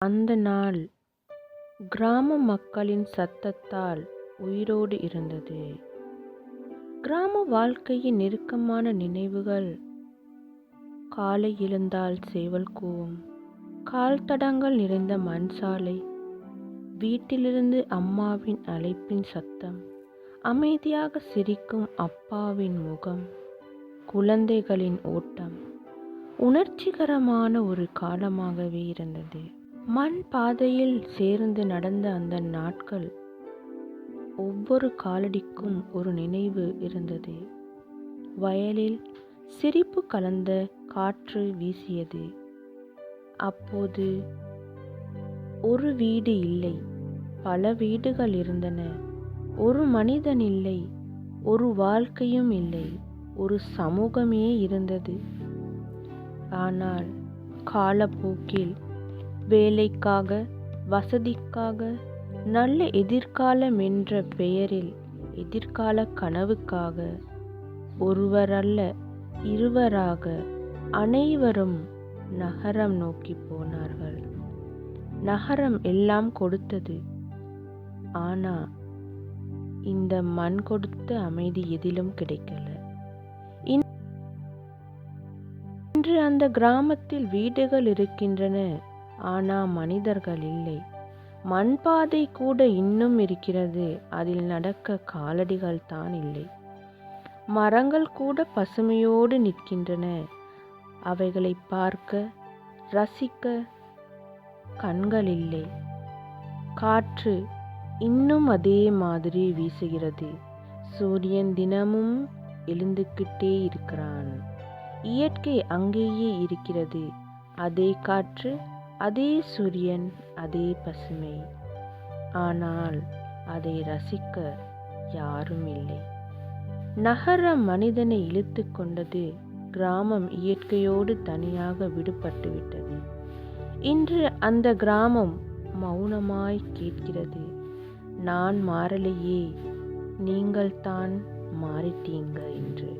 அந்த நாள் கிராம மக்களின் சத்தத்தால் உயிரோடு இருந்தது. கிராம வாழ்க்கையின் நெருக்கமான நினைவுகள். காலை எழுந்தால் சேவல் கூவும், கால் தடங்கள் நிறைந்த மண் சாலை, வீட்டிலிருந்து அம்மாவின் அழைப்பின் சத்தம், அமைதியாக சிரிக்கும் அப்பாவின் முகம், குழந்தைகளின் ஓட்டம். உணர்ச்சிகரமான ஒரு காலமாகவே இருந்தது. மண் பாதையில் சேர்ந்து நடந்த அந்த நாட்கள். ஒவ்வொரு காலடிக்கும் ஒரு நினைவு இருந்தது. வயலில் சிரிப்பு கலந்த காற்று வீசியது. அப்போது ஒரு வீடு இல்லை, பல வீடுகள் இருந்தன. ஒரு மனிதன் இல்லை, ஒரு வாழ்க்கையும் இல்லை, ஒரு சமூகமே இருந்தது. ஆனால் காலப்போக்கில் வேலைக்காக, வசதிக்காக, நல்ல எதிர்காலம் என்ற பெயரில் எதிர்கால கனவுக்காக ஒருவரல்ல இருவராக அனைவரும் நகரம் நோக்கி போனார்கள். நகரம் எல்லாம் கொடுத்தது. ஆனா இந்த மண் கொடுத்த அமைதி எதிலும் கிடைக்கல. இன்று அந்த கிராமத்தில் வீடுகள் இருக்கின்றன, ஆனா மனிதர்கள் இல்லை. மண் பாதை கூட இன்னும் இருக்கிறது, அதில் நடக்க காலடிகள் தான் இல்லை. மரங்கள் கூட பசுமையோடு நிற்கின்றன, அவைகளை பார்க்க ரசிக்க கண்கள் இல்லை. காற்று இன்னும் அதே மாதிரி வீசுகிறது. சூரியன் தினமும் எழுந்துக்கிட்டே இருக்கிறான். இயற்கை அங்கேயே இருக்கிறது. அதே காற்று, அதே சூரியன், அதே பசுமை. ஆனால் அதை ரசிக்க யாரும் இல்லை. நகரம் மனிதனை இழுத்து கொண்டது. கிராமம் இயற்கையோடு தனியாக விடுபட்டு விட்டது. இன்று அந்த கிராமம் மௌனமாய் கேட்கிறது, நான் மாறலையே, நீங்கள் தான் மாறிட்டீங்க என்று.